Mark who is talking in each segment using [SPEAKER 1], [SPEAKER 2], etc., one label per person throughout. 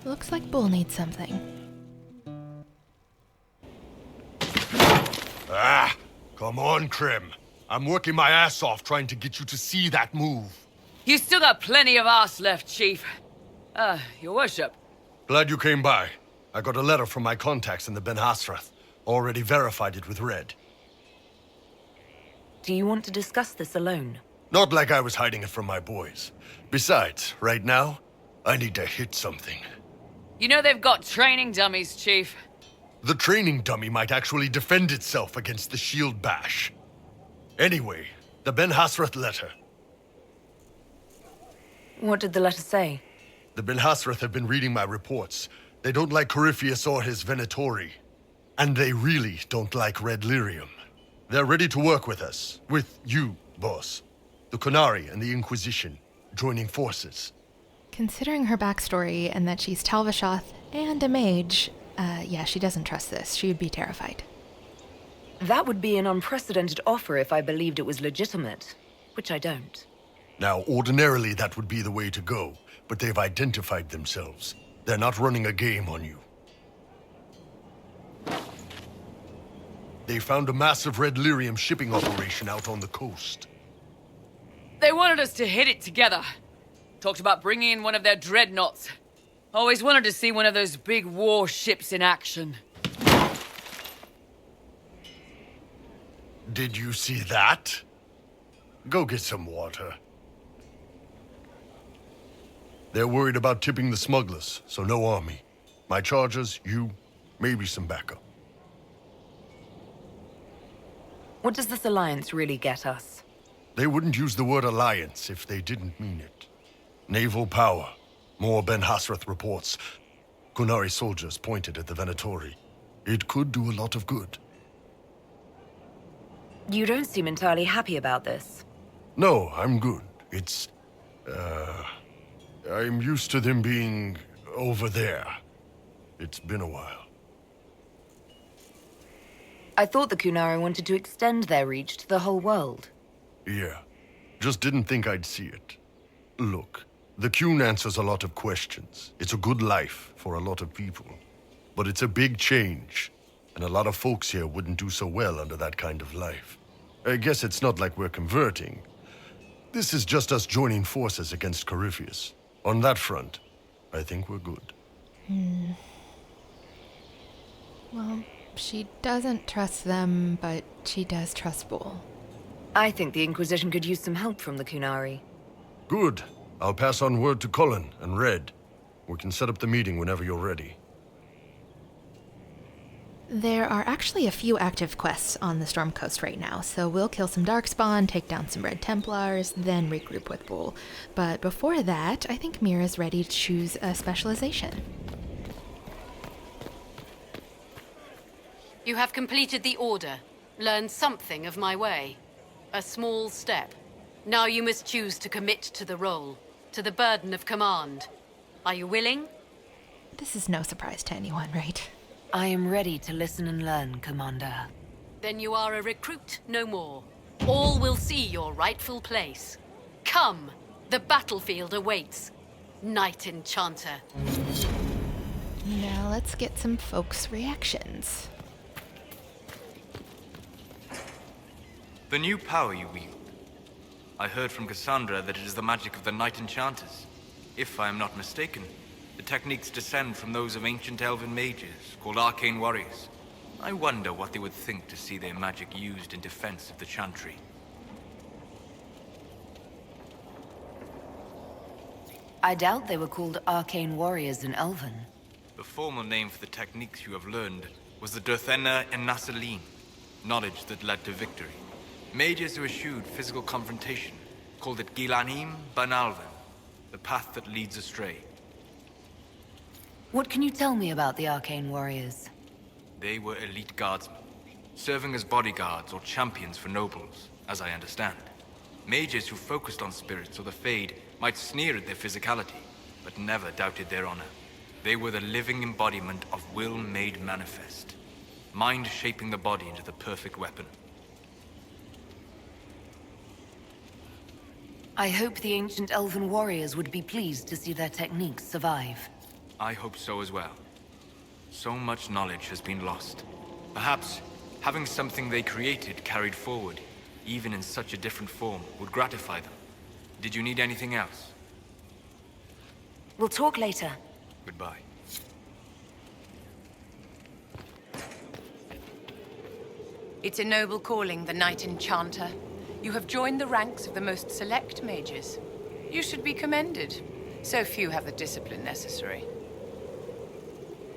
[SPEAKER 1] Looks like Bull needs something.
[SPEAKER 2] Ah, come on, Krim. I'm working my ass off trying to get you to see that move.
[SPEAKER 3] You still got plenty of arse left, Chief. Your worship.
[SPEAKER 2] Glad you came by. I got a letter from my contacts in the Ben Hasrath. Already verified it with Red.
[SPEAKER 4] Do you want to discuss this alone?
[SPEAKER 2] Not like I was hiding it from my boys. Besides, right now, I need to hit something.
[SPEAKER 3] You know they've got training dummies, Chief.
[SPEAKER 2] The training dummy might actually defend itself against the shield bash. Anyway, the Ben Hasrath letter.
[SPEAKER 4] What did the letter say?
[SPEAKER 2] The Ben Hasrath have been reading my reports. They don't like Corypheus or his Venatori. And they really don't like Red Lyrium. They're ready to work with us. With you, boss. The Qunari and the Inquisition, joining forces.
[SPEAKER 1] Considering her backstory and that she's Talvishoth and a mage, yeah, she doesn't trust this. She would be terrified.
[SPEAKER 4] That would be an unprecedented offer if I believed it was legitimate, which I don't.
[SPEAKER 2] Now, ordinarily that would be the way to go, but they've identified themselves. They're not running a game on you. They found a massive Red Lyrium shipping operation out on the coast.
[SPEAKER 3] They wanted us to hit it together. Talked about bringing in one of their dreadnoughts. Always wanted to see one of those big war ships in action.
[SPEAKER 2] Did you see that? Go get some water. They're worried about tipping the smugglers, so no army. My chargers, you, maybe some backup.
[SPEAKER 4] What does this alliance really get us?
[SPEAKER 2] They wouldn't use the word alliance if they didn't mean it. Naval power. More Ben Hasrath reports. Qunari soldiers pointed at the Venatori. It could do a lot of good.
[SPEAKER 4] You don't seem entirely happy about this.
[SPEAKER 2] No, I'm good. It's... I'm used to them being over there. It's been a while.
[SPEAKER 4] I thought the Qunari wanted to extend their reach to the whole world.
[SPEAKER 2] Yeah. Just didn't think I'd see it. Look, the Qun answers a lot of questions. It's a good life for a lot of people. But it's a big change, and a lot of folks here wouldn't do so well under that kind of life. I guess it's not like we're converting. This is just us joining forces against Corypheus. On that front, I think we're good.
[SPEAKER 1] Well, she doesn't trust them, but she does trust Bull.
[SPEAKER 4] I think the Inquisition could use some help from the Qunari.
[SPEAKER 2] Good. I'll pass on word to Cullen and Red. We can set up the meeting whenever you're ready.
[SPEAKER 1] There are actually a few active quests on the Storm Coast right now, so we'll kill some Darkspawn, take down some Red Templars, then regroup with Bull. But before that, I think Mira's ready to choose a specialization.
[SPEAKER 5] You have completed the order, learned something of my way. A small step. Now you must choose to commit to the role, to the burden of command. Are you willing?
[SPEAKER 1] This is no surprise to anyone, right?
[SPEAKER 4] I am ready to listen and learn, Commander.
[SPEAKER 5] Then you are a recruit no more. All will see your rightful place. Come, the battlefield awaits. Knight Enchanter.
[SPEAKER 1] Now let's get some folks' reactions.
[SPEAKER 6] The new power you wield. I heard from Cassandra that it is the magic of the Knight Enchanters. If I am not mistaken, the techniques descend from those of ancient elven mages, called arcane warriors. I wonder what they would think to see their magic used in defense of the Chantry.
[SPEAKER 4] I doubt they were called arcane warriors in Elven.
[SPEAKER 6] The formal name for the techniques you have learned was the Durthena and Nassaline, knowledge that led to victory. Mages who eschewed physical confrontation called it Gilanim Banalvan, the path that leads astray.
[SPEAKER 4] What can you tell me about the arcane warriors?
[SPEAKER 6] They were elite guardsmen, serving as bodyguards or champions for nobles, as I understand. Mages who focused on spirits or the Fade might sneer at their physicality, but never doubted their honor. They were the living embodiment of will made manifest, mind shaping the body into the perfect weapon.
[SPEAKER 4] I hope the ancient elven warriors would be pleased to see their techniques survive.
[SPEAKER 6] I hope so as well. So much knowledge has been lost. Perhaps having something they created carried forward, even in such a different form, would gratify them. Did you need anything else?
[SPEAKER 4] We'll talk later.
[SPEAKER 6] Goodbye.
[SPEAKER 7] It's a noble calling, the Knight Enchanter. You have joined the ranks of the most select mages. You should be commended. So few have the discipline necessary.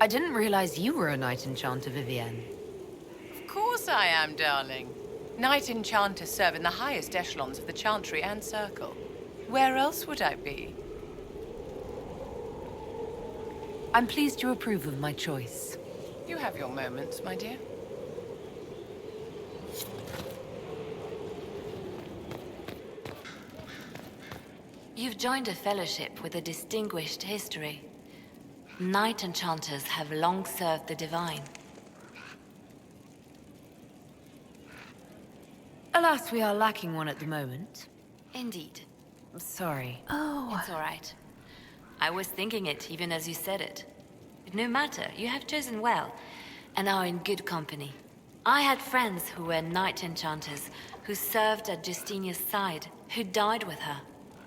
[SPEAKER 4] I didn't realize you were a Knight Enchanter, Vivienne.
[SPEAKER 7] Of course I am, darling. Knight Enchanters serve in the highest echelons of the Chantry and Circle. Where else would I be?
[SPEAKER 4] I'm pleased you approve of my choice.
[SPEAKER 7] You have your moments, my dear.
[SPEAKER 8] You've joined a fellowship with a distinguished history. Knight Enchanters have long served the Divine.
[SPEAKER 4] Alas, we are lacking one at the moment.
[SPEAKER 8] Indeed.
[SPEAKER 4] Sorry.
[SPEAKER 1] Oh,
[SPEAKER 8] It's all right. I was thinking it even as you said it. But no matter, you have chosen well, and are in good company. I had friends who were Knight Enchanters, who served at Justinia's side, who died with her.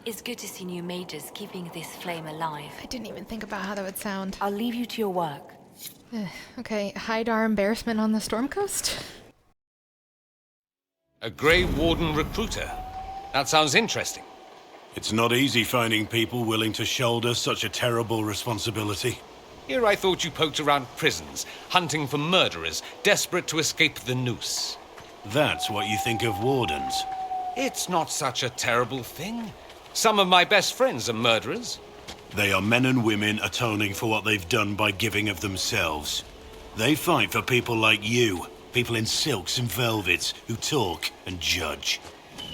[SPEAKER 8] It's good to see new mages keeping this flame alive.
[SPEAKER 1] I didn't even think about how that would sound.
[SPEAKER 4] I'll leave you to your work.
[SPEAKER 1] Okay, hide our embarrassment on the Storm Coast?
[SPEAKER 9] A Grey Warden recruiter? That sounds interesting.
[SPEAKER 10] It's not easy finding people willing to shoulder such a terrible responsibility.
[SPEAKER 9] Here I thought you poked around prisons, hunting for murderers, desperate to escape the noose.
[SPEAKER 10] That's what you think of wardens.
[SPEAKER 9] It's not such a terrible thing. Some of my best friends are murderers.
[SPEAKER 10] They are men and women atoning for what they've done by giving of themselves. They fight for people like you, people in silks and velvets, who talk and judge.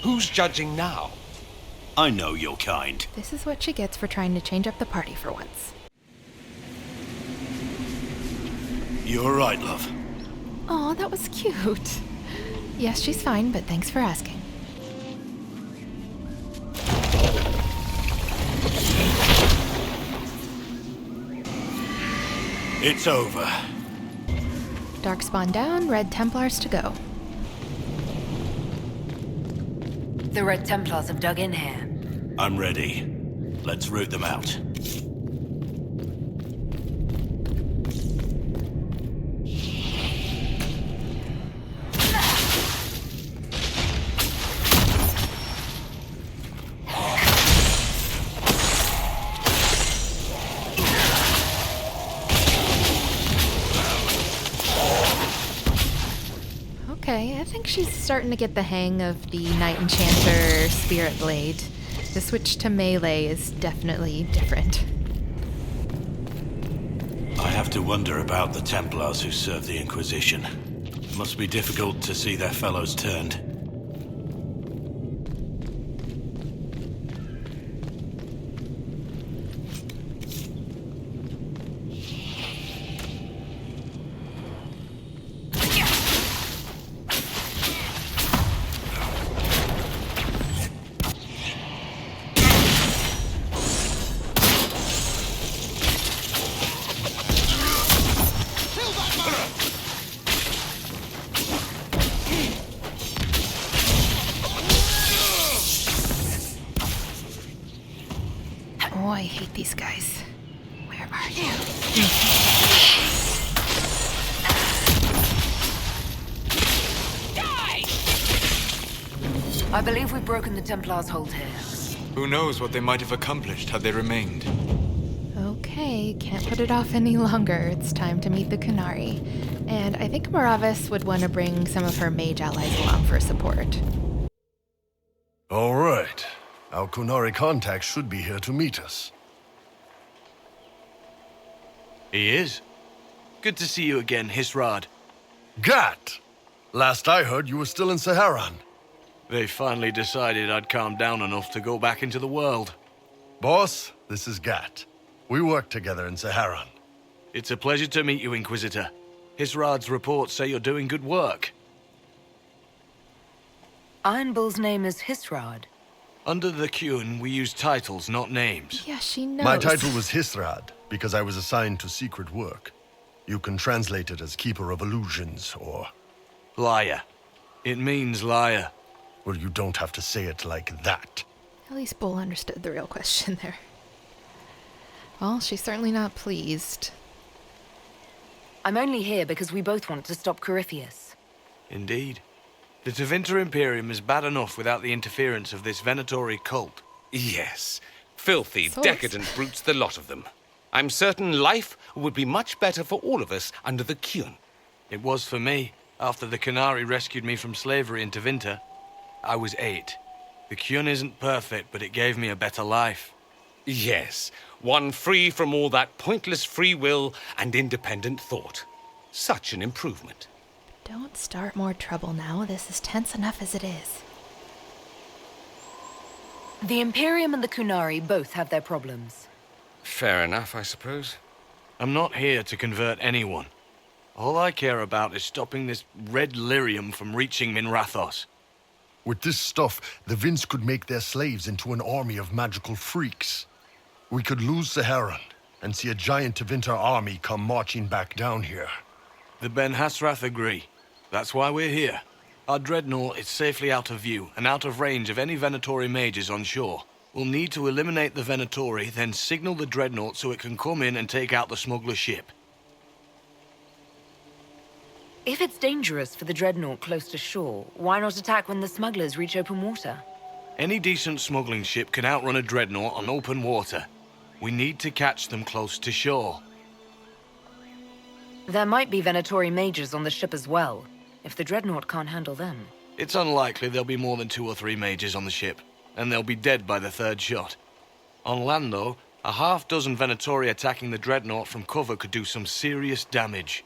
[SPEAKER 9] Who's judging now?
[SPEAKER 10] I know your kind.
[SPEAKER 1] This is what she gets for trying to change up the party for once.
[SPEAKER 10] You're right, love.
[SPEAKER 1] Aw, that was cute. Yes, she's fine, but thanks for asking.
[SPEAKER 10] It's over.
[SPEAKER 1] Darkspawn down, Red Templars to go.
[SPEAKER 4] The Red Templars have dug in here.
[SPEAKER 10] I'm ready. Let's root them out.
[SPEAKER 1] Okay, I think she's starting to get the hang of the Knight Enchanter Spirit Blade. The switch to melee is definitely different.
[SPEAKER 10] I have to wonder about the Templars who serve the Inquisition. Must be difficult to see their fellows turned.
[SPEAKER 1] Oh, I hate these guys. Where are you?
[SPEAKER 4] I believe we've broken the Templars' hold here.
[SPEAKER 6] Who knows what they might have accomplished had they remained?
[SPEAKER 1] Okay, can't put it off any longer. It's time to meet the Qunari. And I think Meravas would want to bring some of her mage allies along for support.
[SPEAKER 2] All right. Our Qunari contact should be here to meet us.
[SPEAKER 11] He is. Good to see you again, Hisrad.
[SPEAKER 2] Gat! Last I heard, you were still in Saharan.
[SPEAKER 11] They finally decided I'd calmed down enough to go back into the world.
[SPEAKER 2] Boss, this is Gat. We work together in Saharan.
[SPEAKER 11] It's a pleasure to meet you, Inquisitor. Hisrad's reports say you're doing good work.
[SPEAKER 4] Iron Bull's name is Hisrad.
[SPEAKER 11] Under the Qun, we use titles, not names.
[SPEAKER 1] Yeah, she knows.
[SPEAKER 2] My title was Hisrad, because I was assigned to secret work. You can translate it as Keeper of Illusions, or...
[SPEAKER 11] Liar. It means liar.
[SPEAKER 2] Well, you don't have to say it like that.
[SPEAKER 1] At least Bull understood the real question there. Well, she's certainly not pleased.
[SPEAKER 4] I'm only here because we both want to stop Corypheus.
[SPEAKER 11] Indeed. The Tevinter Imperium is bad enough without the interference of this Venatori cult.
[SPEAKER 9] Yes. Filthy,
[SPEAKER 1] Swords.
[SPEAKER 9] decadent brutes, the lot of them. I'm certain life would be much better for all of us under the Qun.
[SPEAKER 11] It was for me, after the Qunari rescued me from slavery in Tevinter. I was 8. The Qun isn't perfect, but it gave me a better life.
[SPEAKER 9] Yes, one free from all that pointless free will and independent thought. Such an improvement.
[SPEAKER 1] Don't start more trouble now. This is tense enough as it is.
[SPEAKER 4] The Imperium and the Qunari both have their problems.
[SPEAKER 9] Fair enough, I suppose.
[SPEAKER 11] I'm not here to convert anyone. All I care about is stopping this red lyrium from reaching Minrathos.
[SPEAKER 2] With this stuff, the Vince could make their slaves into an army of magical freaks. We could lose Saharan and see a giant Tevinter army come marching back down here.
[SPEAKER 11] The Ben Hasrath agree. That's why we're here. Our dreadnought is safely out of view and out of range of any Venatori mages on shore. We'll need to eliminate the Venatori, then signal the dreadnought so it can come in and take out the smuggler ship.
[SPEAKER 4] If it's dangerous for the dreadnought close to shore, why not attack when the smugglers reach open water?
[SPEAKER 11] Any decent smuggling ship can outrun a dreadnought on open water. We need to catch them close to shore.
[SPEAKER 4] There might be Venatori mages on the ship as well, if the dreadnought can't handle them.
[SPEAKER 11] It's unlikely there'll be more than 2 or 3 mages on the ship, and they'll be dead by the 3rd shot. On land, though, a half-dozen Venatori attacking the dreadnought from cover could do some serious damage.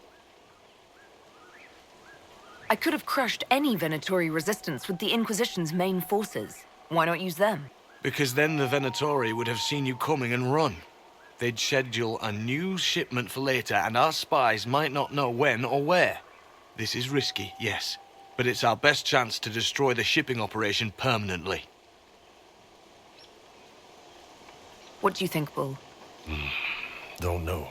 [SPEAKER 4] I could have crushed any Venatori resistance with the Inquisition's main forces. Why not use them?
[SPEAKER 11] Because then the Venatori would have seen you coming and run. They'd schedule a new shipment for later, and our spies might not know when or where. This is risky, yes, but it's our best chance to destroy the shipping operation permanently.
[SPEAKER 4] What do you think, Bull?
[SPEAKER 2] Don't know.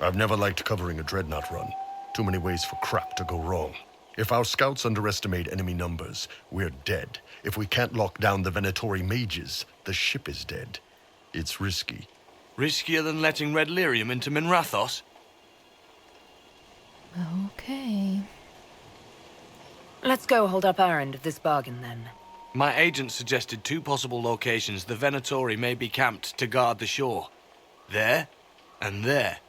[SPEAKER 2] I've never liked covering a dreadnought run. Too many ways for crap to go wrong. If our scouts underestimate enemy numbers, we're dead. If we can't lock down the Venatori mages, the ship is dead. It's risky.
[SPEAKER 11] Riskier than letting Red Lyrium into Minrathos?
[SPEAKER 1] Okay.
[SPEAKER 4] Let's go hold up our end of this bargain, then.
[SPEAKER 11] My agent suggested 2 possible locations the Venatori may be camped to guard the shore. There, and there.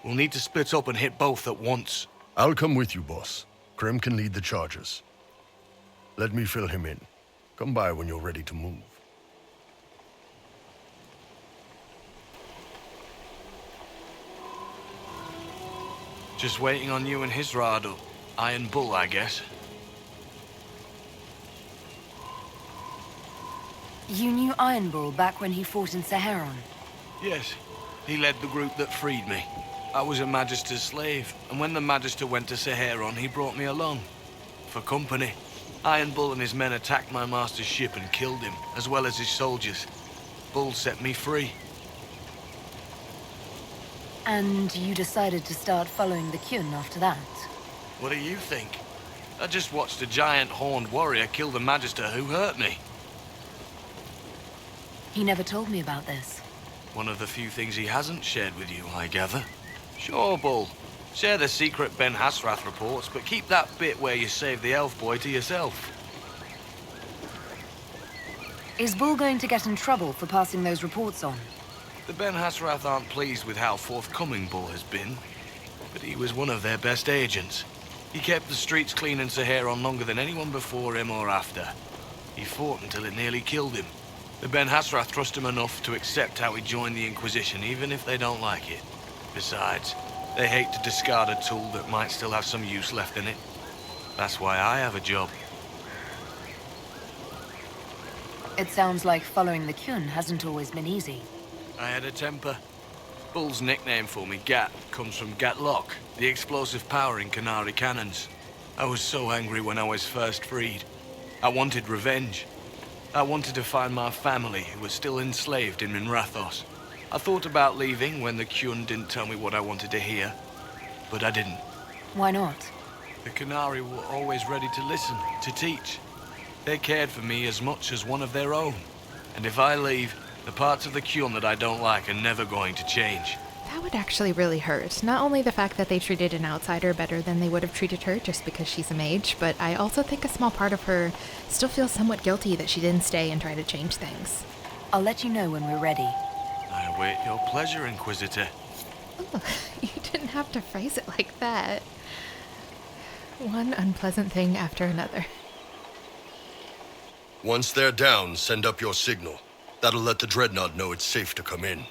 [SPEAKER 11] We'll need to split up and hit both at once.
[SPEAKER 2] I'll come with you, boss. Krem can lead the charges. Let me fill him in. Come by when you're ready to move.
[SPEAKER 11] Just waiting on you and Hisrado. Iron Bull, I guess.
[SPEAKER 4] You knew Iron Bull back when he fought in Saharan?
[SPEAKER 11] Yes. He led the group that freed me. I was a Magister's slave, and when the Magister went to Saharan, he brought me along. For company. Iron Bull and his men attacked my master's ship and killed him, as well as his soldiers. Bull set me free.
[SPEAKER 4] And you decided to start following the Qun after that?
[SPEAKER 11] What do you think? I just watched a giant horned warrior kill the Magister who hurt me.
[SPEAKER 4] He never told me about this.
[SPEAKER 11] One of the few things he hasn't shared with you, I gather. Sure, Bull. Share the secret Ben Hasrath reports, but keep that bit where you saved the elf boy to yourself.
[SPEAKER 4] Is Bull going to get in trouble for passing those reports on?
[SPEAKER 11] The Ben Hasrath aren't pleased with how forthcoming Bull has been, but he was one of their best agents. He kept the streets clean in Saharan longer than anyone before him or after. He fought until it nearly killed him. The Ben Hasrath trust him enough to accept how he joined the Inquisition, even if they don't like it. Besides, they hate to discard a tool that might still have some use left in it. That's why I have a job.
[SPEAKER 4] It sounds like following the Qun hasn't always been easy.
[SPEAKER 11] I had a temper. Bull's nickname for me, Gat, comes from Gatlock, the explosive power in Qunari cannons. I was so angry when I was first freed. I wanted revenge. I wanted to find my family who was still enslaved in Minrathos. I thought about leaving when the Qun didn't tell me what I wanted to hear, but I didn't.
[SPEAKER 4] Why not?
[SPEAKER 11] The Qunari were always ready to listen, to teach. They cared for me as much as one of their own. And if I leave, the parts of the Qun that I don't like are never going to change.
[SPEAKER 1] That would actually really hurt. Not only the fact that they treated an outsider better than they would have treated her just because she's a mage, but I also think a small part of her still feels somewhat guilty that she didn't stay and try to change things.
[SPEAKER 4] I'll let you know when we're ready.
[SPEAKER 11] I await your pleasure, Inquisitor.
[SPEAKER 1] Oh, you didn't have to phrase it like that. One unpleasant thing after another.
[SPEAKER 2] Once they're down, send up your signal. That'll let the Dreadnought know it's safe to come in.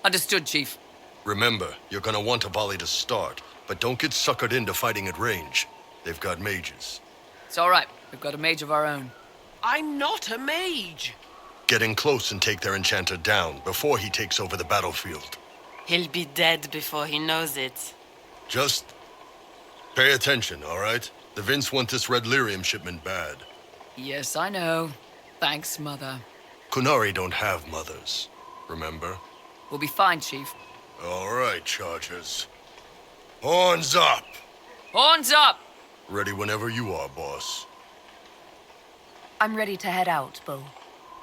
[SPEAKER 3] Understood, Chief.
[SPEAKER 2] Remember, you're gonna want a volley to start, but don't get suckered into fighting at range. They've got mages.
[SPEAKER 3] It's all right. We've got a mage of our own.
[SPEAKER 12] I'm not a mage.
[SPEAKER 2] Get in close and take their enchanter down before he takes over the battlefield.
[SPEAKER 12] He'll be dead before he knows it.
[SPEAKER 2] Just pay attention, all right? The Vince want this red lyrium shipment bad.
[SPEAKER 3] Yes, I know. Thanks, Mother.
[SPEAKER 2] Qunari don't have mothers, remember?
[SPEAKER 3] We'll be fine, Chief.
[SPEAKER 2] All right, Chargers. Horns up!
[SPEAKER 3] Horns up!
[SPEAKER 2] Ready whenever you are, boss.
[SPEAKER 4] I'm ready to head out, Bull.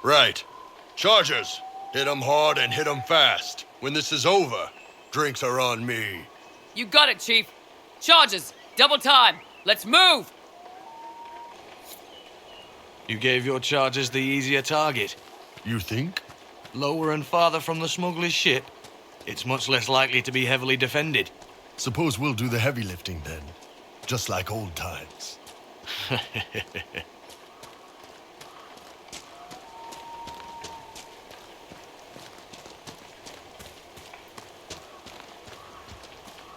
[SPEAKER 2] Right. Chargers, hit 'em hard and hit 'em fast. When this is over, drinks are on me.
[SPEAKER 3] You got it, Chief. Charges, double time. Let's move!
[SPEAKER 11] You gave your chargers the easier target.
[SPEAKER 2] You think?
[SPEAKER 11] Lower and farther from the smuggler's ship, it's much less likely to be heavily defended.
[SPEAKER 2] Suppose we'll do the heavy lifting then. Just like old times.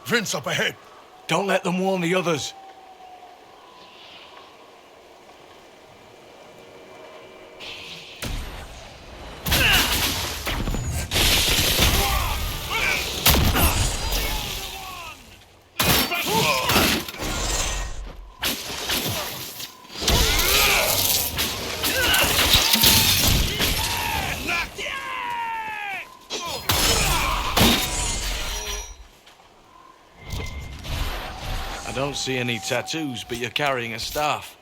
[SPEAKER 2] Vince up ahead.
[SPEAKER 11] Don't let them warn the others. I don't see any tattoos, but you're carrying a staff.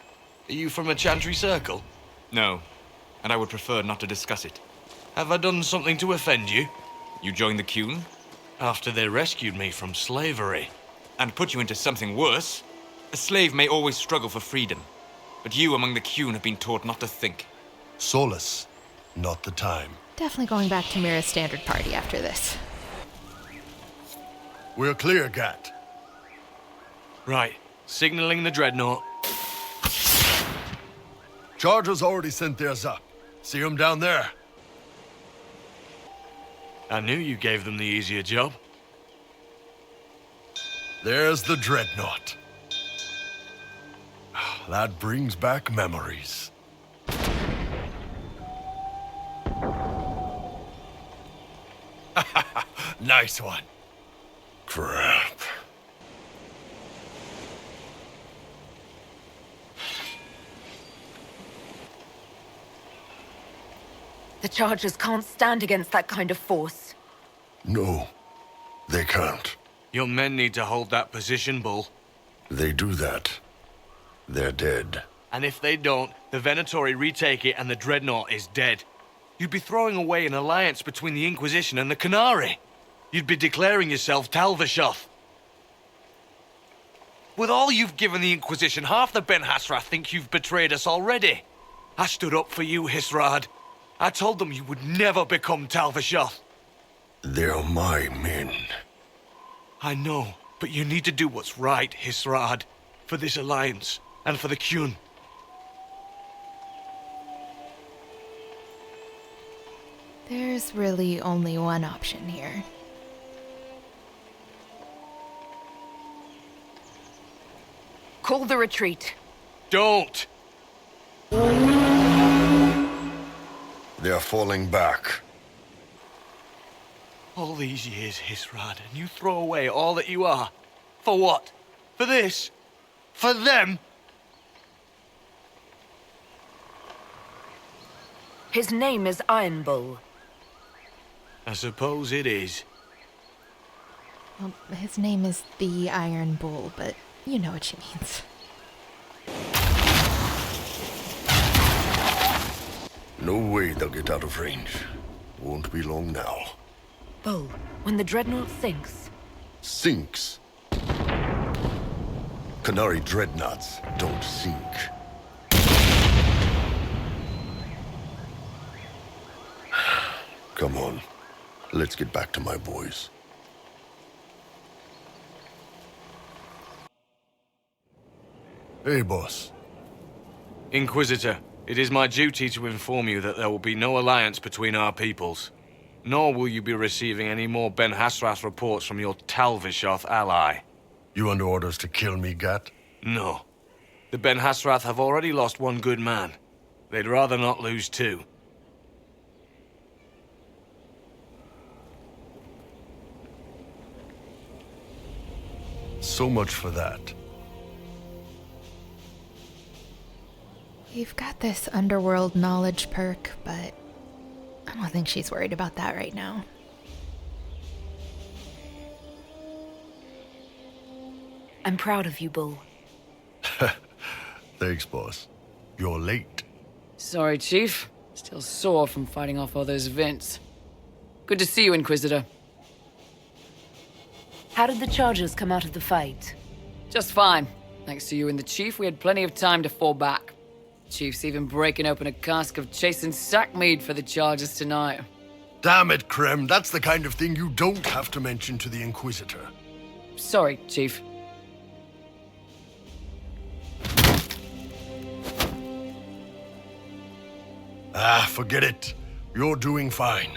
[SPEAKER 11] Are you from a Chantry circle?
[SPEAKER 6] No, and I would prefer not to discuss it.
[SPEAKER 11] Have I done something to offend you?
[SPEAKER 6] You joined the Qun?
[SPEAKER 11] After they rescued me from slavery.
[SPEAKER 6] And put you into something worse? A slave may always struggle for freedom, but you among the Qun have been taught not to think.
[SPEAKER 2] Solace, not the time.
[SPEAKER 1] Definitely going back to Mira's standard party after this.
[SPEAKER 2] We're clear, Gat.
[SPEAKER 11] Right, signaling the Dreadnought.
[SPEAKER 2] Chargers already sent theirs up. See 'em down there?
[SPEAKER 11] I knew you gave them the easier job.
[SPEAKER 2] There's the Dreadnought. That brings back memories. Nice one. Crap.
[SPEAKER 4] The Chargers can't stand against that kind of force.
[SPEAKER 2] No, they can't.
[SPEAKER 11] Your men need to hold that position, Bull.
[SPEAKER 2] They do that. They're dead.
[SPEAKER 11] And if they don't, the Venatori retake it and the Dreadnought is dead. You'd be throwing away an alliance between the Inquisition and the Qunari. You'd be declaring yourself Talvishoth. With all you've given the Inquisition, half the Ben Hasra think you've betrayed us already. I stood up for you, Hisrad. I told them you would never become Talvishoth.
[SPEAKER 2] They're my men.
[SPEAKER 11] I know, but you need to do what's right, Hisrad. For this alliance, and for the Qun.
[SPEAKER 1] There's really only one option here.
[SPEAKER 4] Call the retreat.
[SPEAKER 11] Don't!
[SPEAKER 2] They're falling back.
[SPEAKER 11] All these years, Hisrad, and you throw away all that you are. For what? For this? For them?
[SPEAKER 4] His name is Iron Bull.
[SPEAKER 11] I suppose it is.
[SPEAKER 1] Well, his name is the Iron Bull, but you know what she means.
[SPEAKER 2] No way they'll get out of range. Won't be long now.
[SPEAKER 4] Bull, when the dreadnought sinks...
[SPEAKER 2] Sinks? Qunari dreadnoughts don't sink. Come on. Let's get back to my boys. Hey, boss.
[SPEAKER 11] Inquisitor, it is my duty to inform you that there will be no alliance between our peoples. Nor will you be receiving any more Ben Hasrath reports from your Talvishoth ally.
[SPEAKER 2] You under orders to kill me, Gat?
[SPEAKER 11] No. The Ben Hasrath have already lost one good man. They'd rather not lose two.
[SPEAKER 2] So much for that.
[SPEAKER 1] You've got this underworld knowledge perk, but I don't think she's worried about that right now.
[SPEAKER 4] I'm proud of you, Bull.
[SPEAKER 2] Thanks, boss. You're late.
[SPEAKER 3] Sorry, Chief. Still sore from fighting off all those vents. Good to see you, Inquisitor.
[SPEAKER 4] How did the Chargers come out of the fight?
[SPEAKER 3] Just fine. Thanks to you and the Chief, we had plenty of time to fall back. Chief's even breaking open a cask of chasing sackmead for the Chargers tonight.
[SPEAKER 2] Damn it, Krem. That's the kind of thing you don't have to mention to the Inquisitor.
[SPEAKER 3] Sorry, Chief.
[SPEAKER 2] Ah, forget it. You're doing fine.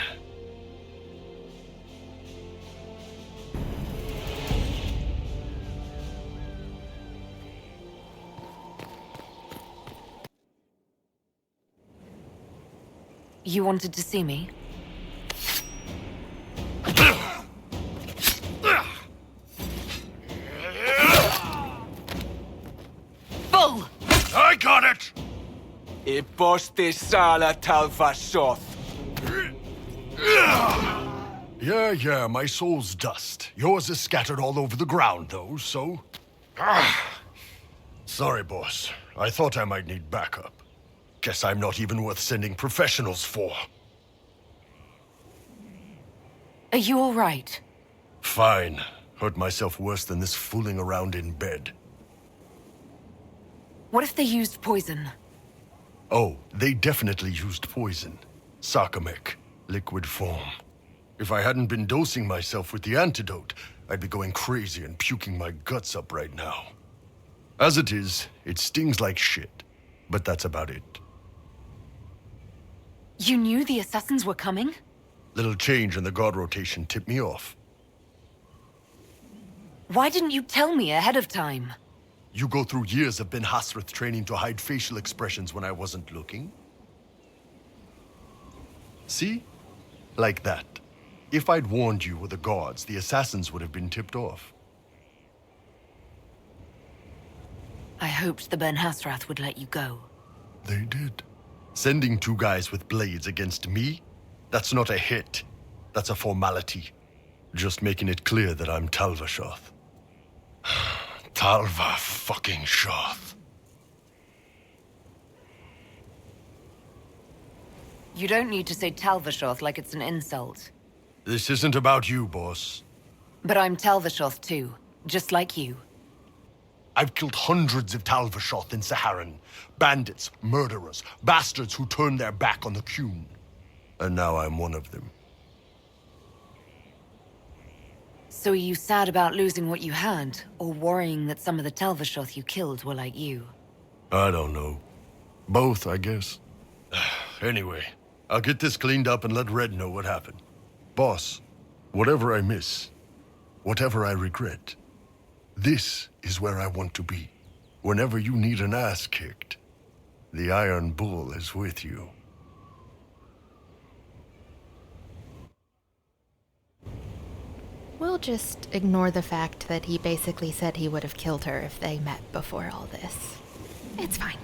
[SPEAKER 4] You wanted to see me?
[SPEAKER 3] Bull!
[SPEAKER 2] I got it!
[SPEAKER 13] Iposte sala Talvashoth.
[SPEAKER 2] Yeah, my soul's dust. Yours is scattered all over the ground, though, so... Sorry, boss. I thought I might need backup. Guess I'm not even worth sending professionals for.
[SPEAKER 4] Are you all right?
[SPEAKER 2] Fine. Hurt myself worse than this fooling around in bed.
[SPEAKER 4] What if they used poison?
[SPEAKER 2] Oh, they definitely used poison. Sarcomec, liquid form. If I hadn't been dosing myself with the antidote, I'd be going crazy and puking my guts up right now. As it is, it stings like shit. But that's about it.
[SPEAKER 4] You knew the assassins were coming?
[SPEAKER 2] Little change in the guard rotation tipped me off.
[SPEAKER 4] Why didn't you tell me ahead of time?
[SPEAKER 2] You go through years of Ben Hasrath training to hide facial expressions when I wasn't looking. See? Like that. If I'd warned you or the guards, the assassins would have been tipped off.
[SPEAKER 4] I hoped the Ben Hasrath would let you go.
[SPEAKER 2] They did. Sending two guys with blades against me? That's not a hit. That's a formality. Just making it clear that I'm Talvashoth. Talva fucking Shoth.
[SPEAKER 4] You don't need to say Talvashoth like it's an insult.
[SPEAKER 2] This isn't about you, boss.
[SPEAKER 4] But I'm Talvashoth too, just like you.
[SPEAKER 2] I've killed hundreds of Talvashoth in Saharan. Bandits, murderers, bastards who turned their back on the Qun. And now I'm one of them.
[SPEAKER 4] So are you sad about losing what you had, or worrying that some of the Talvashoth you killed were like you?
[SPEAKER 2] I don't know. Both, I guess. Anyway, I'll get this cleaned up and let Red know what happened. Boss, whatever I miss, whatever I regret, this is where I want to be. Whenever you need an ass kicked, the Iron Bull is with you.
[SPEAKER 1] We'll just ignore the fact that he basically said he would have killed her if they met before all this. It's fine.